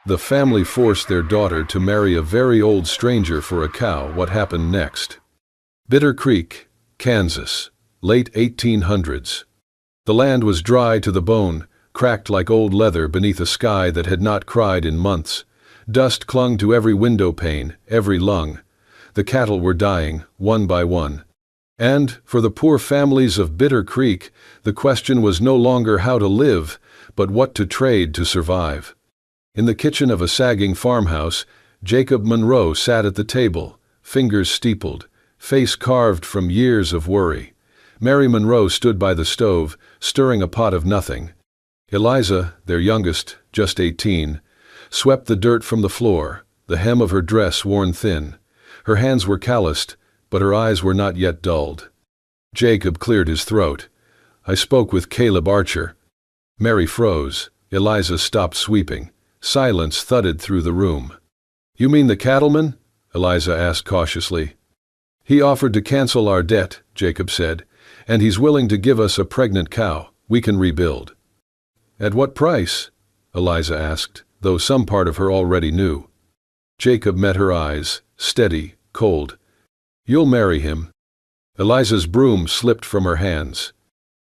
The family forced their daughter to marry a very old stranger for a cow. What happened next? Bitter Creek, Kansas, late 1800s. The land was dry to the bone, cracked like old leather beneath a sky that had not cried in months. Dust clung to every window pane, every lung. The cattle were dying, one by one. And, for the poor families of Bitter Creek, the question was no longer how to live, but what to trade to survive. In the kitchen of a sagging farmhouse, Jacob Monroe sat at the table, fingers steepled, face carved from years of worry. Mary Monroe stood by the stove, stirring a pot of nothing. Eliza, their youngest, just 18, swept the dirt from the floor, the hem of her dress worn thin. Her hands were calloused, but her eyes were not yet dulled. Jacob cleared his throat. "I spoke with Caleb Archer." Mary froze. Eliza stopped sweeping. Silence thudded through the room. "You mean the cattleman?" Eliza asked cautiously. "He offered to cancel our debt," Jacob said, "and he's willing to give us a pregnant cow. We can rebuild." "At what price?" Eliza asked, though some part of her already knew. Jacob met her eyes, steady, cold. "You'll marry him." Eliza's broom slipped from her hands.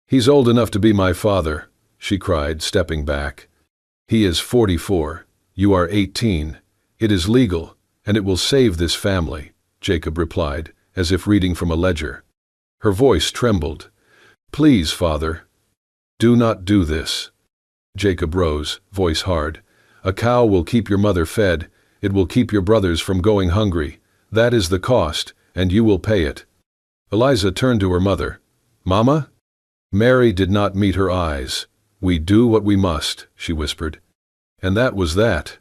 "He's old enough to be my father," she cried, stepping back. "He is 44. You are 18. It is legal, and it will save this family," Jacob replied, as if reading from a ledger. Her voice trembled. "Please, father, do not do this." Jacob rose, voice hard. "A cow will keep your mother fed. It will keep your brothers from going hungry. That is the cost, and you will pay it." Eliza turned to her mother. "Mama?" Mary did not meet her eyes. "We do what we must," she whispered. And that was that.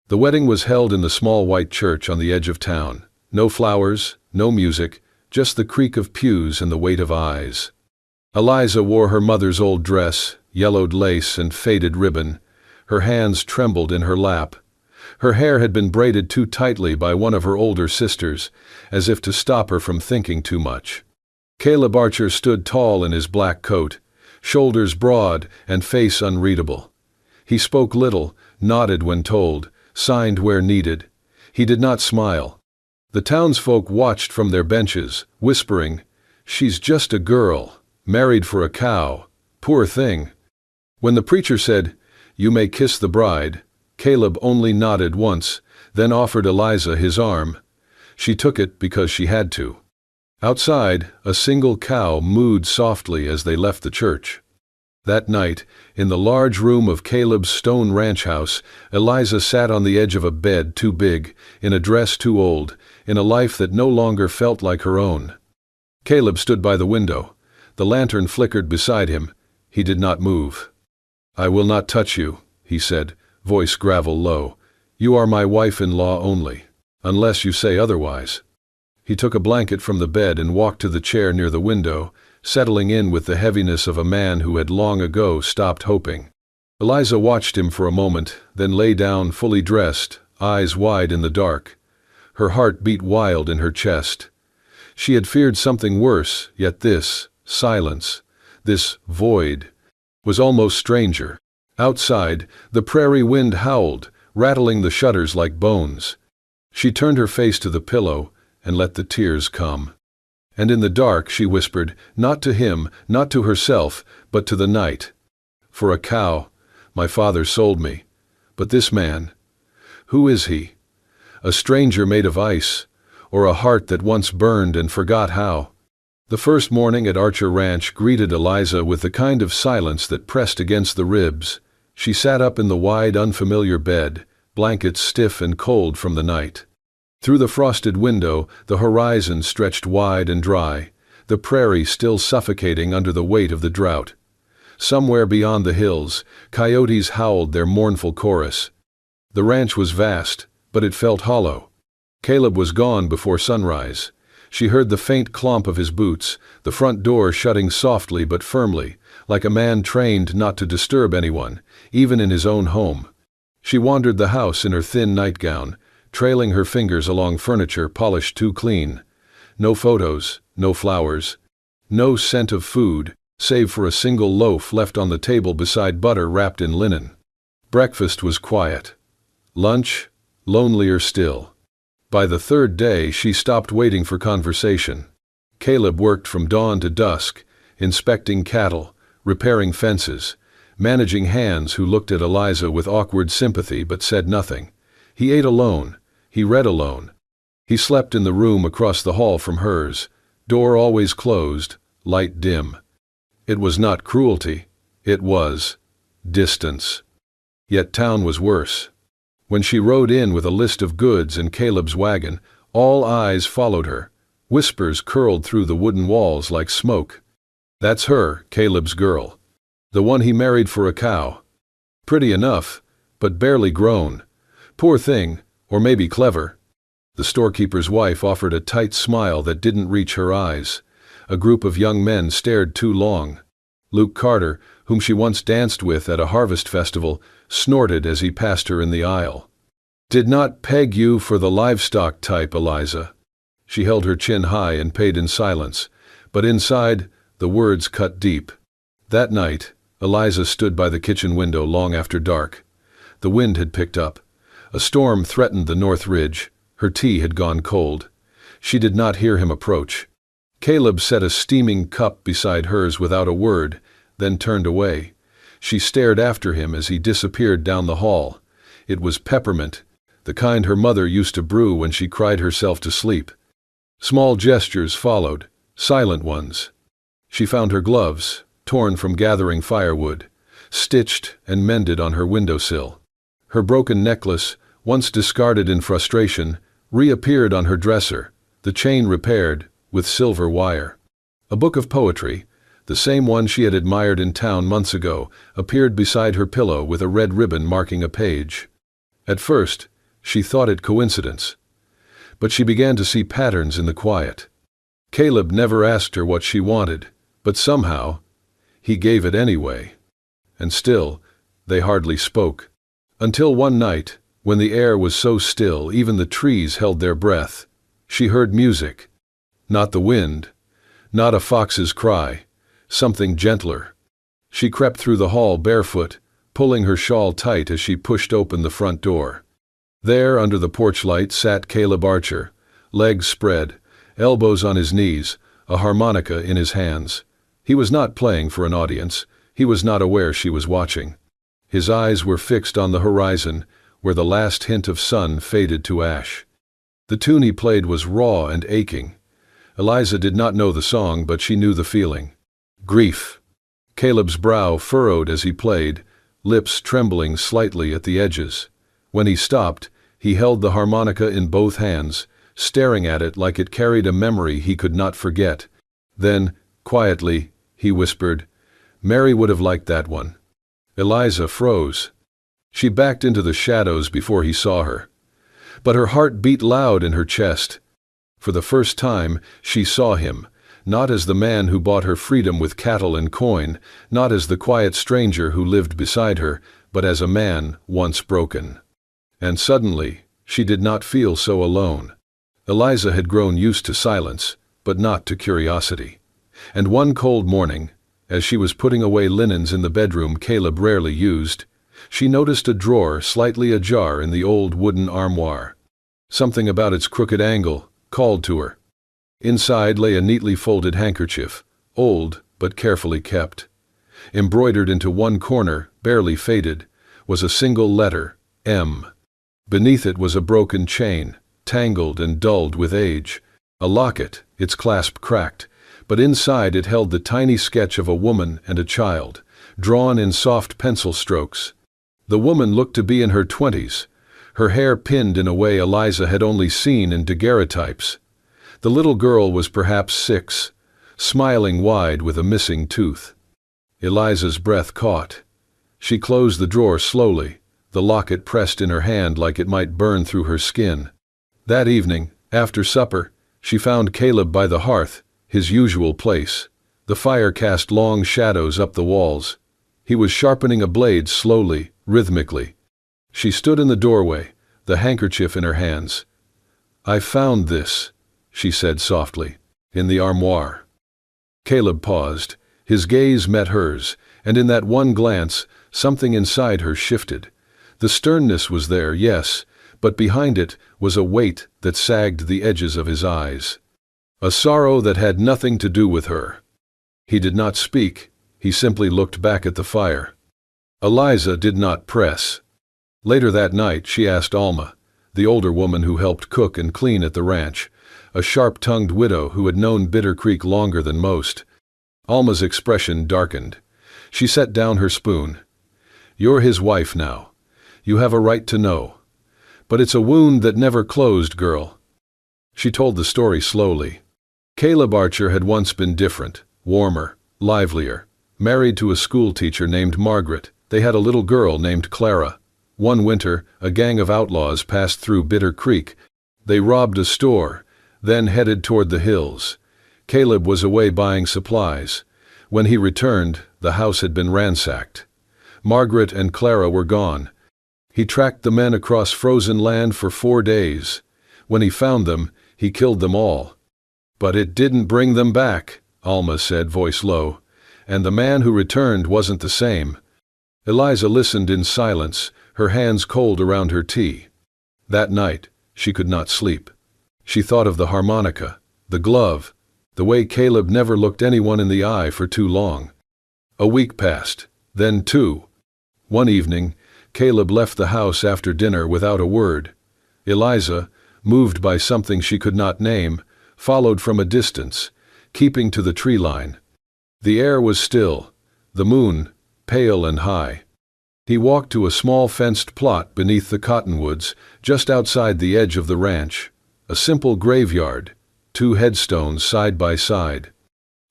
The wedding was held in the small white church on the edge of town. No flowers, no music, just the creak of pews and the weight of eyes. Eliza wore her mother's old dress, yellowed lace and faded ribbon. Her hands trembled in her lap. Her hair had been braided too tightly by one of her older sisters, as if to stop her from thinking too much. Caleb Archer stood tall in his black coat, shoulders broad and face unreadable. He spoke little, nodded when told, signed where needed. He did not smile. The townsfolk watched from their benches, whispering, "She's just a girl, married for a cow. Poor thing." When the preacher said, "You may kiss the bride," Caleb only nodded once, then offered Eliza his arm. She took it because she had to. Outside, a single cow mooed softly as they left the church. That night, in the large room of Caleb's stone ranch house, Eliza sat on the edge of a bed too big, in a dress too old, in a life that no longer felt like her own. Caleb stood by the window. The lantern flickered beside him. He did not move. "I will not touch you," he said, voice gravel low. "You are my wife-in-law only, unless you say otherwise." He took a blanket from the bed and walked to the chair near the window, settling in with the heaviness of a man who had long ago stopped hoping. Eliza watched him for a moment, then lay down fully dressed, eyes wide in the dark. Her heart beat wild in her chest. She had feared something worse, yet this silence, this void, was almost stranger. Outside, the prairie wind howled, rattling the shutters like bones. She turned her face to the pillow and let the tears come. And in the dark she whispered, not to him, not to herself, but to the night. "For a cow, my father sold me. But this man, who is he? A stranger made of ice, or a heart that once burned and forgot how?" The first morning at Archer Ranch greeted Eliza with the kind of silence that pressed against the ribs. She sat up in the wide, unfamiliar bed, blankets stiff and cold from the night. Through the frosted window, the horizon stretched wide and dry, the prairie still suffocating under the weight of the drought. Somewhere beyond the hills, coyotes howled their mournful chorus. The ranch was vast, but it felt hollow. Caleb was gone before sunrise. She heard the faint clomp of his boots, the front door shutting softly but firmly, like a man trained not to disturb anyone, even in his own home. She wandered the house in her thin nightgown, trailing her fingers along furniture polished too clean. No photos, no flowers, no scent of food, save for a single loaf left on the table beside butter wrapped in linen. Breakfast was quiet. Lunch, lonelier still. By the third day, she stopped waiting for conversation. Caleb worked from dawn to dusk, inspecting cattle, repairing fences, managing hands who looked at Eliza with awkward sympathy but said nothing. He ate alone. He read alone. He slept in the room across the hall from hers, door always closed, light dim. It was not cruelty. It was distance. Yet town was worse. When she rode in with a list of goods and Caleb's wagon, all eyes followed her. Whispers curled through the wooden walls like smoke. That's her, Caleb's girl. The one he married for a cow. Pretty enough, but barely grown. Poor thing, or maybe clever. The storekeeper's wife offered a tight smile that didn't reach her eyes. A group of young men stared too long. Luke Carter, whom she once danced with at a harvest festival, snorted as he passed her in the aisle. Did not peg you for the livestock type, Eliza. She held her chin high and paid in silence, but inside, the words cut deep. That night, Eliza stood by the kitchen window long after dark. The wind had picked up. A storm threatened the north ridge. Her tea had gone cold. She did not hear him approach. Caleb set a steaming cup beside hers without a word, then turned away. She stared after him as he disappeared down the hall. It was peppermint, the kind her mother used to brew when she cried herself to sleep. Small gestures followed, silent ones. She found her gloves, torn from gathering firewood, stitched and mended on her windowsill. Her broken necklace, once discarded in frustration, reappeared on her dresser, the chain repaired, with silver wire. A book of poetry, the same one she had admired in town months ago, appeared beside her pillow with a red ribbon marking a page. At first, she thought it coincidence. But she began to see patterns in the quiet. Caleb never asked her what she wanted, but somehow, he gave it anyway. And still, they hardly spoke. Until one night, when the air was so still even the trees held their breath, she heard music. Not the wind, not a fox's cry, something gentler. She crept through the hall barefoot, pulling her shawl tight as she pushed open the front door. There, under the porch light, sat Caleb Archer, legs spread, elbows on his knees, a harmonica in his hands. He was not playing for an audience. He was not aware she was watching. His eyes were fixed on the horizon, where the last hint of sun faded to ash. The tune he played was raw and aching. Eliza did not know the song, but she knew the feeling. Grief. Caleb's brow furrowed as he played, lips trembling slightly at the edges. When he stopped, he held the harmonica in both hands, staring at it like it carried a memory he could not forget. Then, quietly, he whispered, "Mary would have liked that one." Eliza froze. She backed into the shadows before he saw her. But her heart beat loud in her chest. For the first time, she saw him, not as the man who bought her freedom with cattle and coin, not as the quiet stranger who lived beside her, but as a man once broken. And suddenly, she did not feel so alone. Eliza had grown used to silence, but not to curiosity. And one cold morning, as she was putting away linens in the bedroom Caleb rarely used, she noticed a drawer slightly ajar in the old wooden armoire. Something about its crooked angle called to her. Inside lay a neatly folded handkerchief, old but carefully kept. Embroidered into one corner, barely faded, was a single letter, M. Beneath it was a broken chain, tangled and dulled with age. A locket, its clasp cracked, but inside it held the tiny sketch of a woman and a child, drawn in soft pencil strokes. The woman looked to be in her 20s, her hair pinned in a way Eliza had only seen in daguerreotypes. The little girl was perhaps 6, smiling wide with a missing tooth. Eliza's breath caught. She closed the drawer slowly, the locket pressed in her hand like it might burn through her skin. That evening, after supper, she found Caleb by the hearth, his usual place. The fire cast long shadows up the walls. He was sharpening a blade slowly, rhythmically. She stood in the doorway, the handkerchief in her hands. "I found this," she said softly, "in the armoire." Caleb paused. His gaze met hers, and in that one glance, something inside her shifted. The sternness was there, yes, but behind it was a weight that sagged the edges of his eyes. A sorrow that had nothing to do with her. He did not speak, he simply looked back at the fire. Eliza did not press. Later that night she asked Alma, the older woman who helped cook and clean at the ranch, a sharp-tongued widow who had known Bitter Creek longer than most. Alma's expression darkened. She set down her spoon. "You're his wife now. You have a right to know. But it's a wound that never closed, girl." She told the story slowly. Caleb Archer had once been different, warmer, livelier. Married to a schoolteacher named Margaret, they had a little girl named Clara. One winter, a gang of outlaws passed through Bitter Creek. They robbed a store, then headed toward the hills. Caleb was away buying supplies. When he returned, the house had been ransacked. Margaret and Clara were gone. He tracked the men across frozen land for 4 days. When he found them, he killed them all. "But it didn't bring them back," Alma said, voice low. "And the man who returned wasn't the same." Eliza listened in silence, her hands cold around her tea. That night, she could not sleep. She thought of the harmonica, the glove, the way Caleb never looked anyone in the eye for too long. A week passed, then 2. One evening, Caleb left the house after dinner without a word. Eliza, moved by something she could not name, followed from a distance, keeping to the tree line. The air was still, the moon, pale and high. He walked to a small fenced plot beneath the cottonwoods, just outside the edge of the ranch. A simple graveyard, 2 headstones side by side.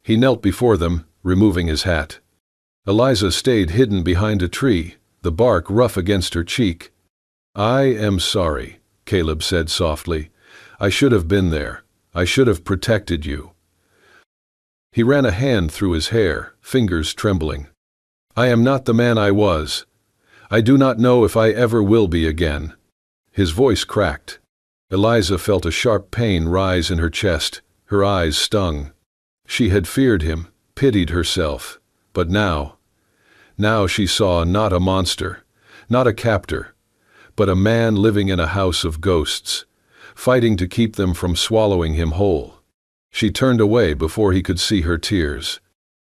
He knelt before them, removing his hat. Eliza stayed hidden behind a tree, the bark rough against her cheek. "I am sorry," Caleb said softly. "I should have been there. I should have protected you." He ran a hand through his hair, fingers trembling. "I am not the man I was. I do not know if I ever will be again." His voice cracked. Eliza felt a sharp pain rise in her chest. Her eyes stung. She had feared him, pitied herself. But now she saw not a monster, not a captor, but a man living in a house of ghosts, fighting to keep them from swallowing him whole. She turned away before he could see her tears.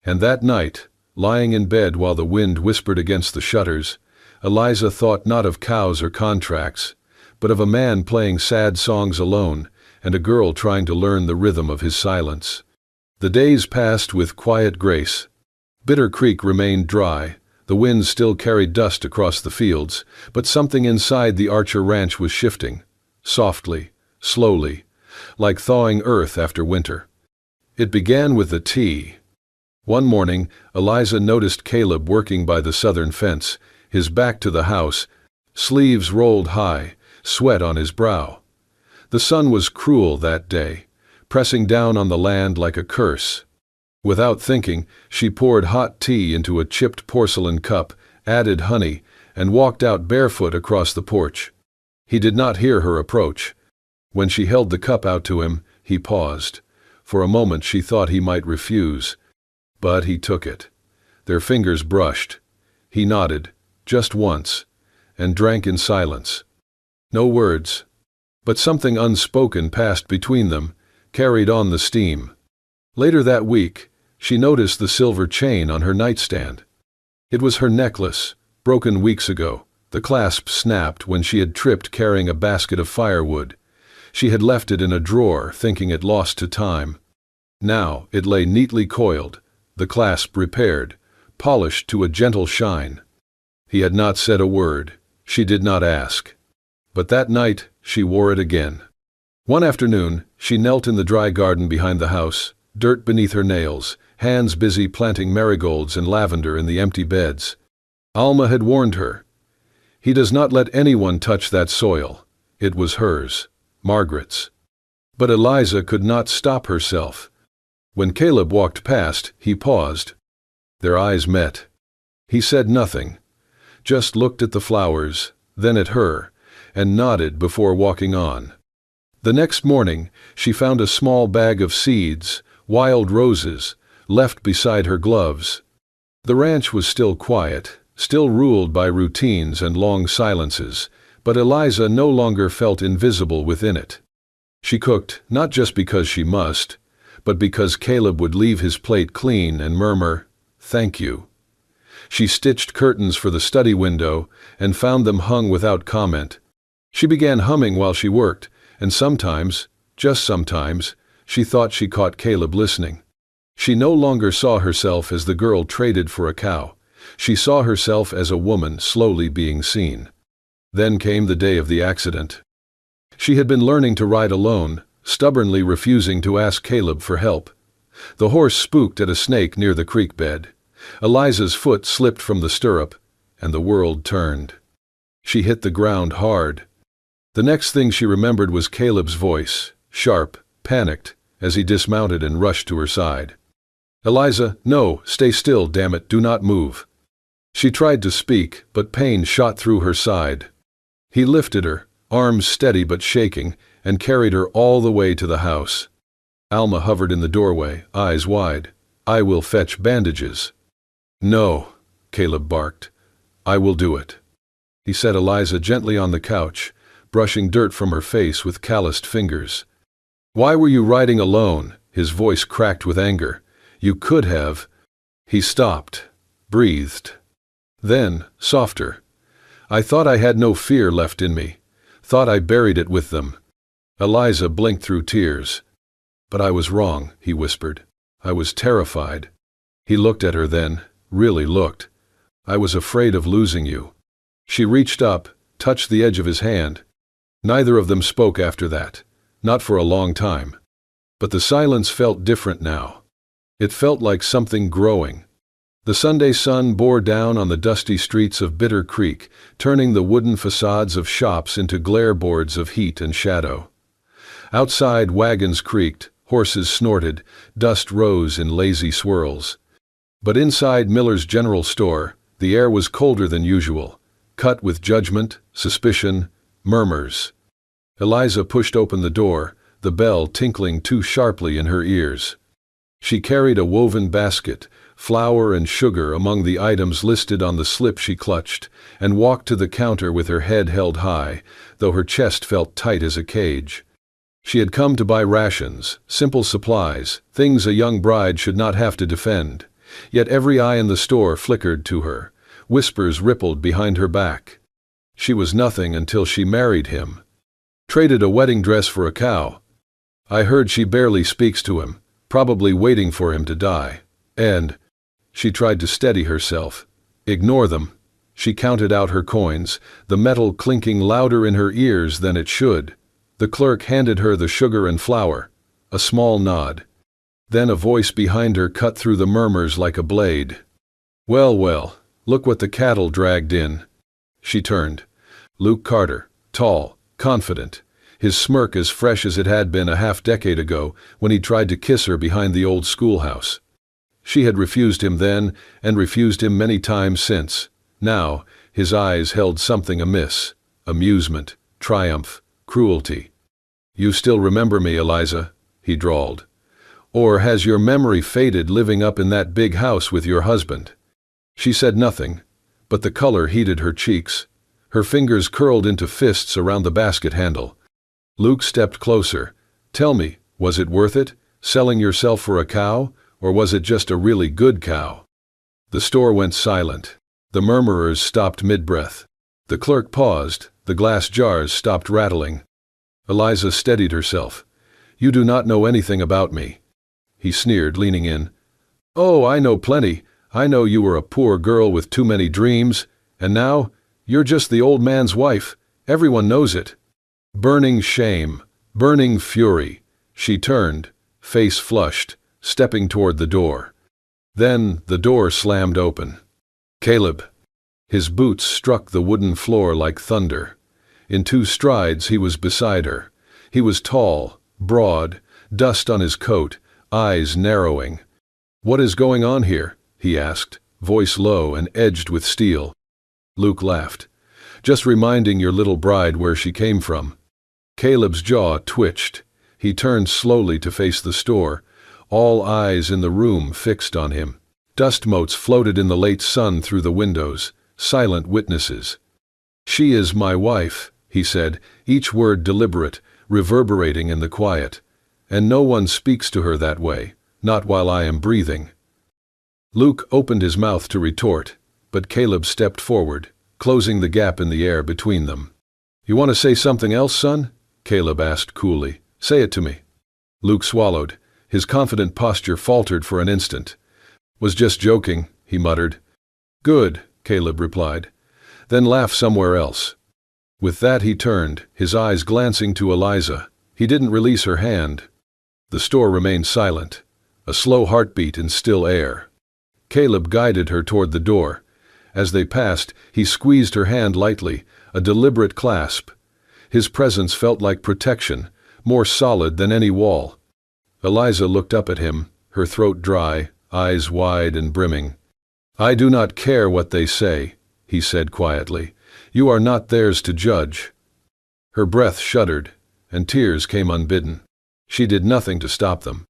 And that night, lying in bed while the wind whispered against the shutters, Eliza thought not of cows or contracts, but of a man playing sad songs alone and a girl trying to learn the rhythm of his silence. The days passed with quiet grace. Bitter Creek remained dry. The wind still carried dust across the fields, but something inside the Archer ranch was shifting, softly, slowly, like thawing earth after winter. It began with the tea. One morning, Eliza noticed Caleb working by the southern fence, his back to the house, sleeves rolled high, sweat on his brow. The sun was cruel that day, pressing down on the land like a curse. Without thinking, she poured hot tea into a chipped porcelain cup, added honey, and walked out barefoot across the porch. He did not hear her approach. When she held the cup out to him, he paused. For a moment she thought he might refuse. But he took it. Their fingers brushed. He nodded, just once, and drank in silence. No words. But something unspoken passed between them, carried on the steam. Later that week, she noticed the silver chain on her nightstand. It was her necklace, broken weeks ago. The clasp snapped when she had tripped carrying a basket of firewood. She had left it in a drawer, thinking it lost to time. Now it lay neatly coiled, the clasp repaired, polished to a gentle shine. He had not said a word. She did not ask. But that night she wore it again. One afternoon, she knelt in the dry garden behind the house, dirt beneath her nails, hands busy planting marigolds and lavender in the empty beds. Alma had warned her. He does not let anyone touch that soil. It was hers, Margaret's. But Eliza could not stop herself. When Caleb walked past, he paused. Their eyes met. He said nothing, just looked at the flowers, then at her, and nodded before walking on. The next morning, she found a small bag of seeds, wild roses, left beside her gloves. The ranch was still quiet, still ruled by routines and long silences, but Eliza no longer felt invisible within it. She cooked, not just because she must, but because Caleb would leave his plate clean and murmur, "Thank you." She stitched curtains for the study window and found them hung without comment. She began humming while she worked, and sometimes, just sometimes, she thought she caught Caleb listening. She no longer saw herself as the girl traded for a cow. She saw herself as a woman slowly being seen. Then came the day of the accident. She had been learning to ride alone, stubbornly refusing to ask Caleb for help. The horse spooked at a snake near the creek bed. Eliza's foot slipped from the stirrup, and the world turned. She hit the ground hard. The next thing she remembered was Caleb's voice, sharp, panicked, as he dismounted and rushed to her side. "Eliza, no, stay still, damn it, do not move." She tried to speak, but pain shot through her side. He lifted her, arms steady but shaking, and carried her all the way to the house. Alma hovered in the doorway, eyes wide. "I will fetch bandages." "No," Caleb barked. "I will do it." He set Eliza gently on the couch, brushing dirt from her face with calloused fingers. "Why were you riding alone?" His voice cracked with anger. "You could have—" He stopped, breathed. Then, softer. "I thought I had no fear left in me. Thought I buried it with them." Eliza blinked through tears. "But I was wrong," he whispered. "I was terrified." He looked at her then, really looked. "I was afraid of losing you." She reached up, touched the edge of his hand. Neither of them spoke after that, not for a long time. But the silence felt different now. It felt like something growing. The Sunday sun bore down on the dusty streets of Bitter Creek, turning the wooden facades of shops into glare boards of heat and shadow. Outside, wagons creaked, horses snorted, dust rose in lazy swirls. But inside Miller's General Store, the air was colder than usual, cut with judgment, suspicion, murmurs. Eliza pushed open the door, the bell tinkling too sharply in her ears. She carried a woven basket, flour and sugar among the items listed on the slip she clutched, and walked to the counter with her head held high, though her chest felt tight as a cage. She had come to buy rations, simple supplies, things a young bride should not have to defend. Yet every eye in the store flickered to her. Whispers rippled behind her back. She was nothing until she married him. Traded a wedding dress for a cow. I heard she barely speaks to him, probably waiting for him to die. And she tried to steady herself. Ignore them. She counted out her coins, the metal clinking louder in her ears than it should. The clerk handed her the sugar and flour. A small nod. Then a voice behind her cut through the murmurs like a blade. "Well, well, look what the cattle dragged in." She turned. Luke Carter, tall, confident, his smirk as fresh as it had been a half-decade ago when he tried to kiss her behind the old schoolhouse. She had refused him then, and refused him many times since. Now, his eyes held something amiss. Amusement, triumph, cruelty. "You still remember me, Eliza," he drawled. "Or has your memory faded living up in that big house with your husband?" She said nothing, but the color heated her cheeks. Her fingers curled into fists around the basket handle. Luke stepped closer. "Tell me, was it worth it, selling yourself for a cow, or was it just a really good cow?" The store went silent. The murmurers stopped mid-breath. The clerk paused. The glass jars stopped rattling. Eliza steadied herself. "You do not know anything about me." He sneered, leaning in. "Oh, I know plenty. I know you were a poor girl with too many dreams, and now you're just the old man's wife. Everyone knows it." Burning shame, burning fury. She turned, face flushed, stepping toward the door. Then the door slammed open. Caleb. His boots struck the wooden floor like thunder. In 2 strides he was beside her. He was tall, broad, dust on his coat, eyes narrowing. "What is going on here?" he asked, voice low and edged with steel. Luke laughed. "Just reminding your little bride where she came from." Caleb's jaw twitched. He turned slowly to face the store, all eyes in the room fixed on him. Dust motes floated in the late sun through the windows. silent witnesses. "She is my wife," he said, each word deliberate, reverberating in the quiet. "And no one speaks to her that way, not while I am breathing." Luke opened his mouth to retort, but Caleb stepped forward, closing the gap in the air between them. "You want to say something else, son?" Caleb asked coolly. "Say it to me." Luke swallowed. His confident posture faltered for an instant. "Was just joking," he muttered. "Good," Caleb replied. "Then laugh somewhere else." With that he turned, his eyes glancing to Eliza. He didn't release her hand. The store remained silent, a slow heartbeat in still air. Caleb guided her toward the door. As they passed, he squeezed her hand lightly, a deliberate clasp. His presence felt like protection, more solid than any wall. Eliza looked up at him, her throat dry, eyes wide and brimming. "I do not care what they say," he said quietly. "You are not theirs to judge." Her breath shuddered, and tears came unbidden. She did nothing to stop them.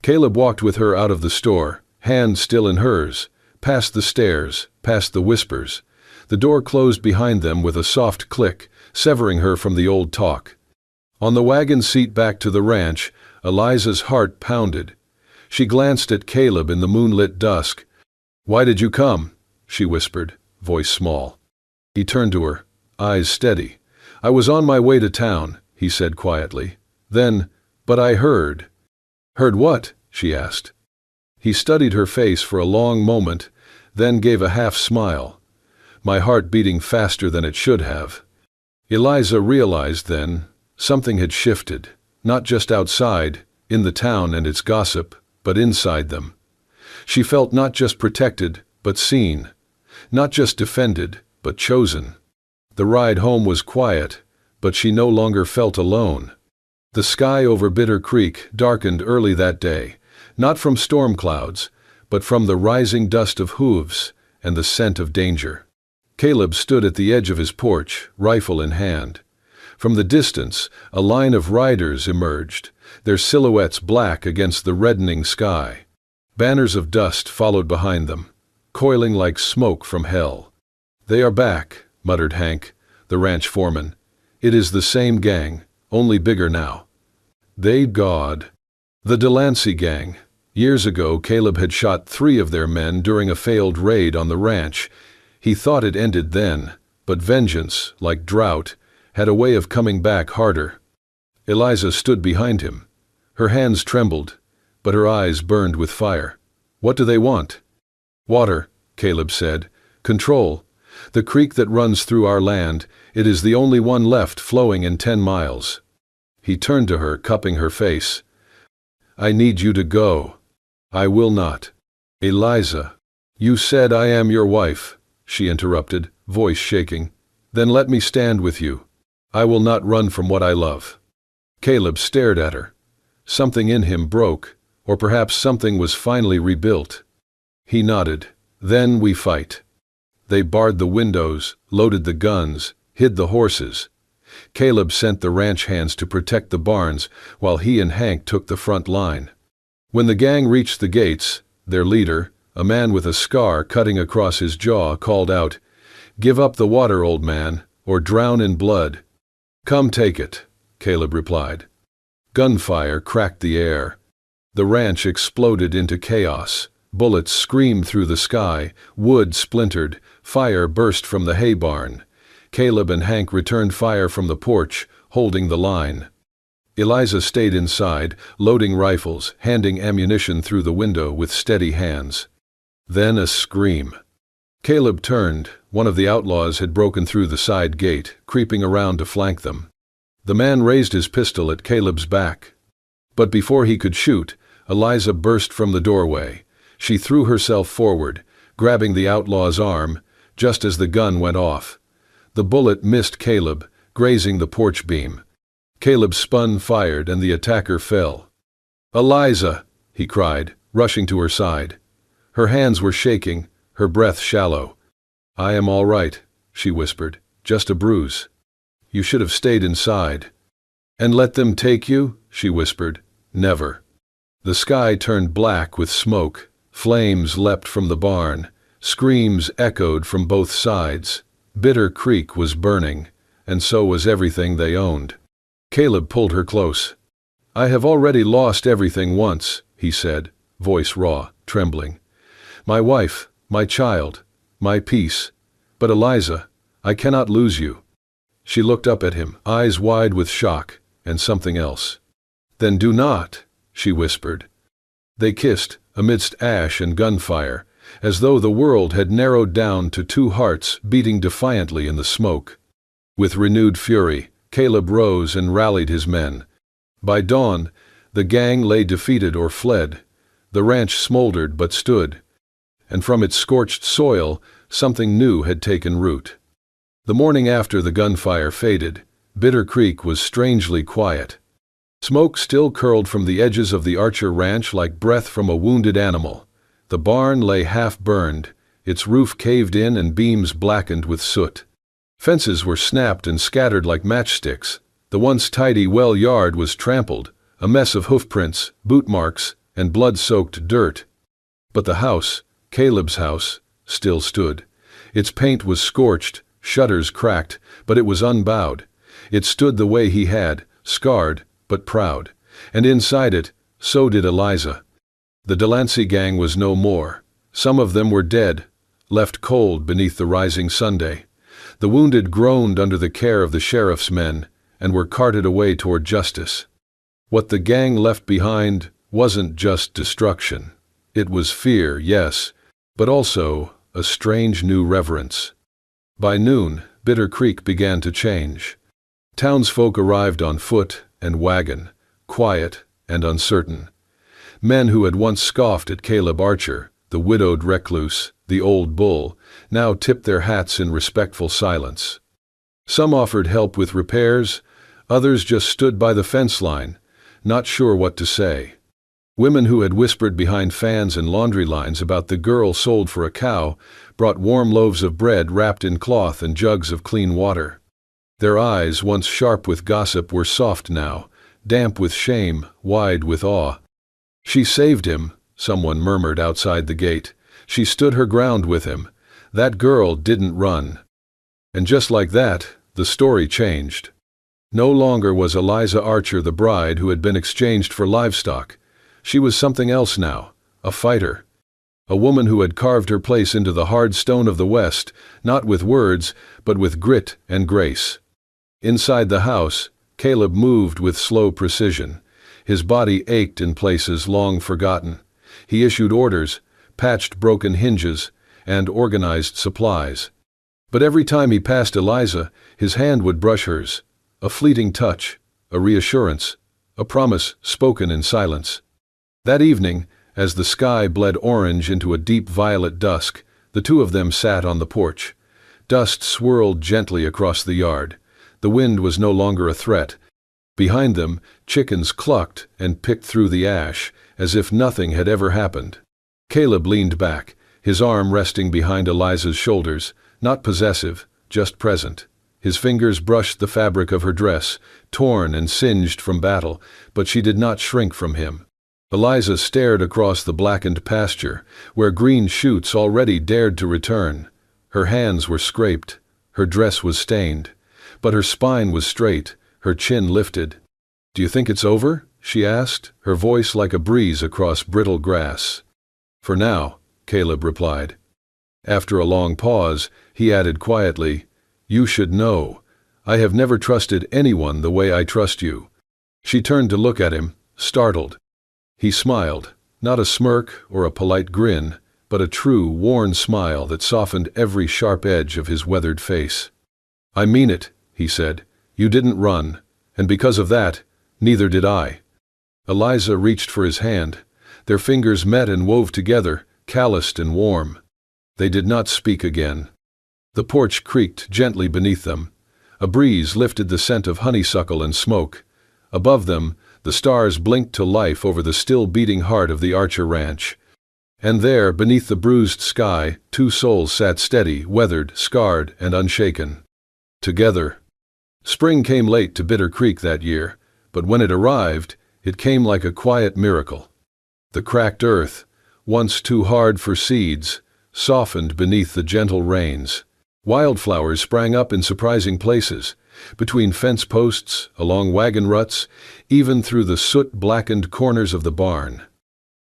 Caleb walked with her out of the store, hand still in hers, past the stairs, past the whispers. The door closed behind them with a soft click, severing her from the old talk. On the wagon seat back to the ranch, Eliza's heart pounded. She glanced at Caleb in the moonlit dusk. "Why did you come?" she whispered, voice small. He turned to her, eyes steady. "I was on my way to town," he said quietly. Then, "But I heard." "Heard what?" she asked. He studied her face for a long moment, then gave a half-smile. "My heart beating faster than it should have." Eliza realized then something had shifted, not just outside, in the town and its gossip, but inside them. She felt not just protected, but seen. Not just defended, but chosen. The ride home was quiet, but she no longer felt alone. The sky over Bitter Creek darkened early that day, not from storm clouds, but from the rising dust of hooves and the scent of danger. Caleb stood at the edge of his porch, rifle in hand. From the distance, a line of riders emerged, their silhouettes black against the reddening sky. Banners of dust followed behind them, coiling like smoke from hell. "They are back," muttered Hank, the ranch foreman. "It is the same gang, only bigger now." God. The Delancey gang. Years ago, Caleb had shot 3 of their men during a failed raid on the ranch. He thought it ended then, but vengeance, like drought, had a way of coming back harder. Eliza stood behind him. Her hands trembled, but her eyes burned with fire. "What do they want?" "Water," Caleb said. "Control. The creek that runs through our land, it is the only one left flowing in 10 miles. He turned to her, cupping her face. "I need you to go." "I will not." "Eliza." "You said I am your wife," she interrupted, voice shaking. "Then let me stand with you. I will not run from what I love." Caleb stared at her. Something in him broke, or perhaps something was finally rebuilt. He nodded. "Then we fight." They barred the windows, loaded the guns, hid the horses. Caleb sent the ranch hands to protect the barns, while he and Hank took the front line. When the gang reached the gates, their leader, a man with a scar cutting across his jaw, called out, "Give up the water, old man, or drown in blood." "Come take it," Caleb replied. Gunfire cracked the air. The ranch exploded into chaos. Bullets screamed through the sky, wood splintered, fire burst from the hay barn. Caleb and Hank returned fire from the porch, holding the line. Eliza stayed inside, loading rifles, handing ammunition through the window with steady hands. Then a scream. Caleb turned. One of the outlaws had broken through the side gate, creeping around to flank them. The man raised his pistol at Caleb's back. But before he could shoot, Eliza burst from the doorway. She threw herself forward, grabbing the outlaw's arm, just as the gun went off. The bullet missed Caleb, grazing the porch beam. Caleb spun, fired, and the attacker fell. "Eliza!" he cried, rushing to her side. Her hands were shaking, her breath shallow. "I am all right," she whispered, "just a bruise." "You should have stayed inside." "And let them take you?" she whispered. "Never." The sky turned black with smoke. Flames leapt from the barn. Screams echoed from both sides. Bitter Creek was burning, and so was everything they owned. Caleb pulled her close. "I have already lost everything once," he said, voice raw, trembling. "My wife, my child, my peace. But Eliza, I cannot lose you." She looked up at him, eyes wide with shock, and something else. "Then do not," she whispered. They kissed, amidst ash and gunfire, as though the world had narrowed down to two hearts beating defiantly in the smoke. With renewed fury, Caleb rose and rallied his men. By dawn, the gang lay defeated or fled. The ranch smoldered but stood, and from its scorched soil, something new had taken root. The morning after the gunfire faded, Bitter Creek was strangely quiet. Smoke still curled from the edges of the Archer Ranch like breath from a wounded animal. The barn lay half-burned, its roof caved in and beams blackened with soot. Fences were snapped and scattered like matchsticks. The once tidy well yard was trampled, a mess of hoofprints, boot marks, and blood-soaked dirt. But the house, Caleb's house, still stood. Its paint was scorched, shutters cracked, but it was unbowed. It stood the way he had, scarred but proud. And inside it, so did Eliza. The Delancey gang was no more. Some of them were dead, left cold beneath the rising Sunday. The wounded groaned under the care of the sheriff's men and were carted away toward justice. What the gang left behind wasn't just destruction. It was fear, yes, but also a strange new reverence. By noon, Bitter Creek began to change. Townsfolk arrived on foot and wagon, quiet and uncertain. Men who had once scoffed at Caleb Archer, the widowed recluse, the old bull, now tipped their hats in respectful silence. Some offered help with repairs, others just stood by the fence line, not sure what to say. Women who had whispered behind fans and laundry lines about the girl sold for a cow brought warm loaves of bread wrapped in cloth and jugs of clean water. Their eyes, once sharp with gossip, were soft now, damp with shame, wide with awe. "She saved him," someone murmured outside the gate. "She stood her ground with him. That girl didn't run." And just like that, the story changed. No longer was Eliza Archer the bride who had been exchanged for livestock. She was something else now, a fighter. A woman who had carved her place into the hard stone of the West, not with words, but with grit and grace. Inside the house, Caleb moved with slow precision. His body ached in places long forgotten. He issued orders, patched broken hinges, and organized supplies. But every time he passed Eliza, his hand would brush hers. A fleeting touch, a reassurance, a promise spoken in silence. That evening, as the sky bled orange into a deep violet dusk, the two of them sat on the porch. Dust swirled gently across the yard. The wind was no longer a threat. Behind them, chickens clucked and picked through the ash, as if nothing had ever happened. Caleb leaned back, his arm resting behind Eliza's shoulders, not possessive, just present. His fingers brushed the fabric of her dress, torn and singed from battle, but she did not shrink from him. Eliza stared across the blackened pasture, where green shoots already dared to return. Her hands were scraped, her dress was stained, but her spine was straight, her chin lifted. "Do you think it's over?" she asked, her voice like a breeze across brittle grass. "For now," Caleb replied. After a long pause, he added quietly, "You should know. I have never trusted anyone the way I trust you." She turned to look at him, startled. He smiled, not a smirk or a polite grin, but a true, worn smile that softened every sharp edge of his weathered face. "I mean it," he said. "You didn't run, and because of that, neither did I." Eliza reached for his hand. Their fingers met and wove together, calloused and warm. They did not speak again. The porch creaked gently beneath them. A breeze lifted the scent of honeysuckle and smoke. Above them, the stars blinked to life over the still beating heart of the Archer Ranch. And there, beneath the bruised sky, two souls sat steady, weathered, scarred, and unshaken. Together. Spring came late to Bitter Creek that year, but when it arrived, it came like a quiet miracle. The cracked earth, once too hard for seeds, softened beneath the gentle rains. Wildflowers sprang up in surprising places, between fence posts, along wagon ruts, even through the soot-blackened corners of the barn.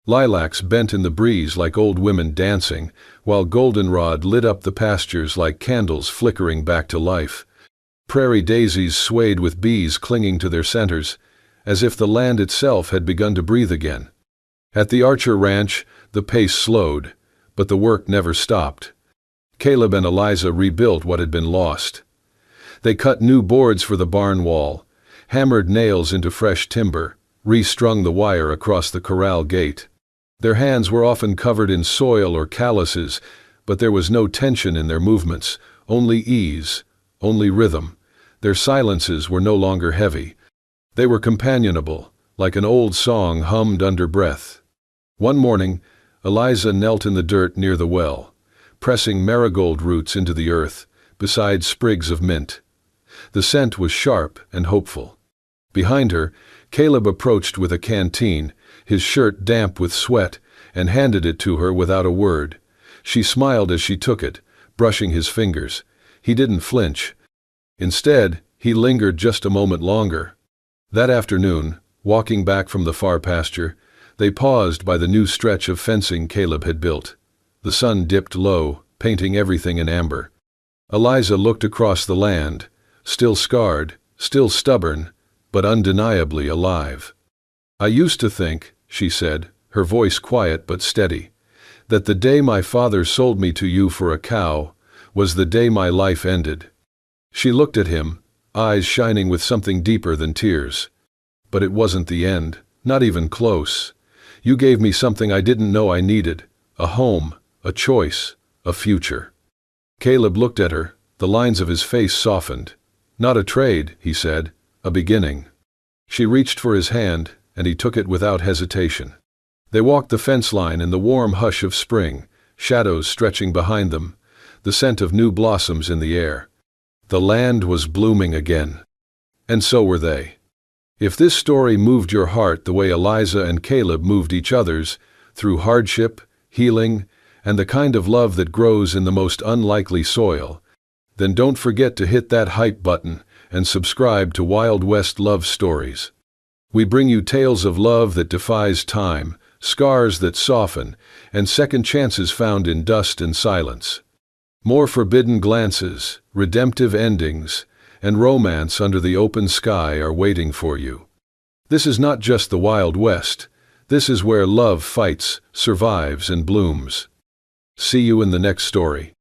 Lilacs bent in the breeze like old women dancing, while goldenrod lit up the pastures like candles flickering back to life. Prairie daisies swayed with bees clinging to their centers, as if the land itself had begun to breathe again. At the Archer Ranch, the pace slowed, but the work never stopped. Caleb and Eliza rebuilt what had been lost. They cut new boards for the barn wall, hammered nails into fresh timber, restrung the wire across the corral gate. Their hands were often covered in soil or calluses, but there was no tension in their movements, only ease, only rhythm. Their silences were no longer heavy. They were companionable, like an old song hummed under breath. One morning, Eliza knelt in the dirt near the well, pressing marigold roots into the earth, beside sprigs of mint. The scent was sharp and hopeful. Behind her, Caleb approached with a canteen, his shirt damp with sweat, and handed it to her without a word. She smiled as she took it, brushing his fingers. He didn't flinch. Instead, he lingered just a moment longer. That afternoon, walking back from the far pasture, they paused by the new stretch of fencing Caleb had built. The sun dipped low, painting everything in amber. Eliza looked across the land, still scarred, still stubborn, but undeniably alive. "I used to think," she said, her voice quiet but steady, "that the day my father sold me to you for a cow was the day my life ended." She looked at him, eyes shining with something deeper than tears. "But it wasn't the end, not even close. You gave me something I didn't know I needed, a home, a choice, a future." Caleb looked at her, the lines of his face softened. "Not a trade," he said, "a beginning." She reached for his hand, and he took it without hesitation. They walked the fence line in the warm hush of spring, shadows stretching behind them, the scent of new blossoms in the air. The land was blooming again. And so were they. If this story moved your heart the way Eliza and Caleb moved each other's, through hardship, healing, and the kind of love that grows in the most unlikely soil, then don't forget to hit that hype button and subscribe to Wild West Love Stories. We bring you tales of love that defies time, scars that soften, and second chances found in dust and silence. More forbidden glances, redemptive endings, and romance under the open sky are waiting for you. This is not just the Wild West. This is where love fights, survives, and blooms. See you in the next story.